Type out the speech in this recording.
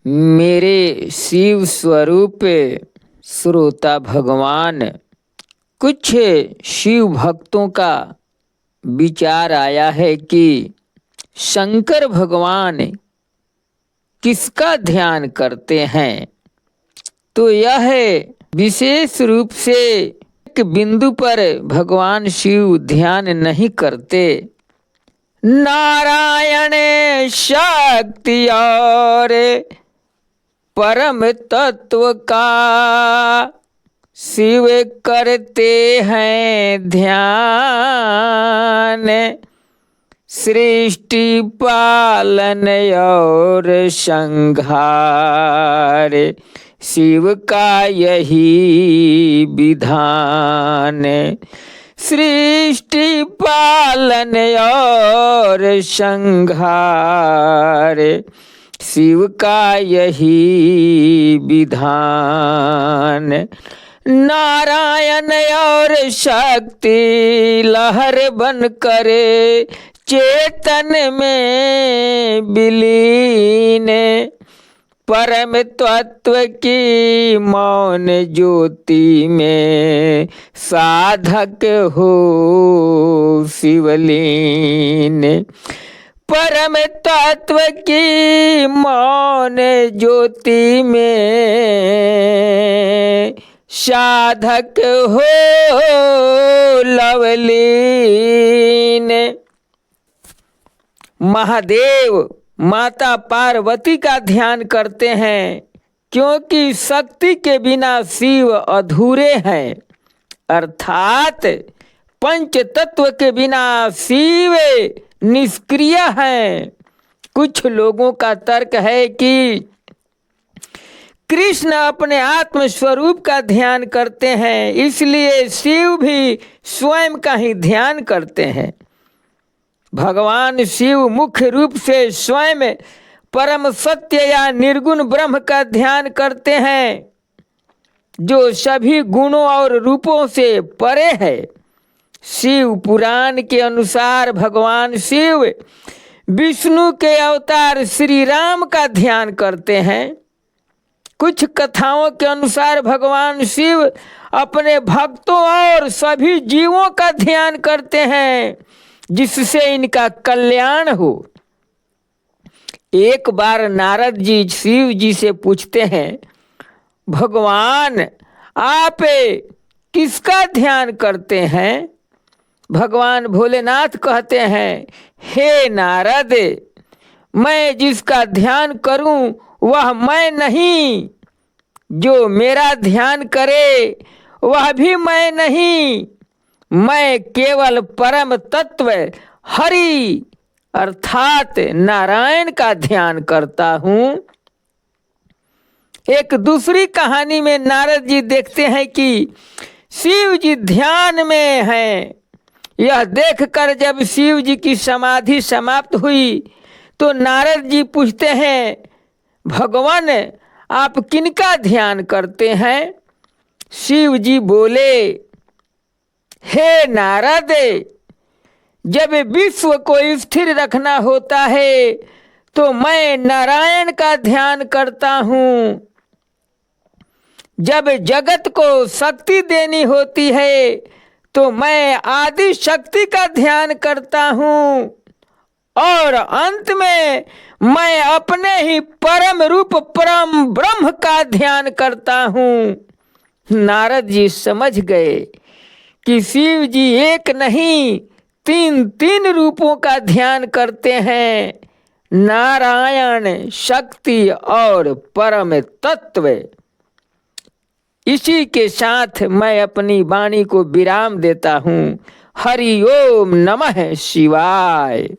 मेरे शिव स्वरूप श्रोता भगवान, कुछ शिव भक्तों का विचार आया है कि शंकर भगवान किसका ध्यान करते हैं। तो यह विशेष रूप से एक बिंदु पर भगवान शिव ध्यान नहीं करते। नारायण शक्ति और परम तत्व का शिव करते हैं ध्यान। सृष्टि पालन और संहार शिव का यही विधान। सृष्टि पालन और संहार शिव का यही विधान। नारायण और शक्ति लहर बन करे चेतन में विलीन। परम तत्व की मौन ज्योति में साधक हो शिवलीन। परम तत्व की मौन ज्योति में साधक हो लवलीन। महादेव माता पार्वती का ध्यान करते हैं, क्योंकि शक्ति के बिना शिव अधूरे हैं, अर्थात पंच तत्व के बिना शिव निष्क्रिय हैं। कुछ लोगों का तर्क है कि कृष्ण अपने आत्म स्वरूप का ध्यान करते हैं, इसलिए शिव भी स्वयं का ही ध्यान करते हैं। भगवान शिव मुख्य रूप से स्वयं परम सत्य या निर्गुण ब्रह्म का ध्यान करते हैं, जो सभी गुणों और रूपों से परे है। शिव पुराण के अनुसार भगवान शिव विष्णु के अवतार श्री राम का ध्यान करते हैं। कुछ कथाओं के अनुसार भगवान शिव अपने भक्तों और सभी जीवों का ध्यान करते हैं, जिससे इनका कल्याण हो। एक बार नारद जी शिव जी से पूछते हैं, भगवान आप किसका ध्यान करते हैं? भगवान भोलेनाथ कहते हैं, हे नारद, मैं जिसका ध्यान करूं वह मैं नहीं, जो मेरा ध्यान करे वह भी मैं नहीं। मैं केवल परम तत्व हरि अर्थात नारायण का ध्यान करता हूँ। एक दूसरी कहानी में नारद जी देखते हैं कि शिव जी ध्यान में हैं। यह देखकर जब शिव जी की समाधि समाप्त हुई तो नारद जी पूछते हैं, भगवान आप किनका ध्यान करते हैं? शिव जी बोले, हे नारद, जब विश्व को स्थिर रखना होता है तो मैं नारायण का ध्यान करता हूँ। जब जगत को शक्ति देनी होती है तो मैं आदि शक्ति का ध्यान करता हूँ, और अंत में मैं अपने ही परम रूप परम ब्रह्म का ध्यान करता हूँ। नारद जी समझ गए कि शिव जी एक नहीं तीन रूपों का ध्यान करते हैं, नारायण, शक्ति और परम तत्व। इसी के साथ मैं अपनी वाणी को विराम देता हूँ। हरि ओम नमः शिवाय।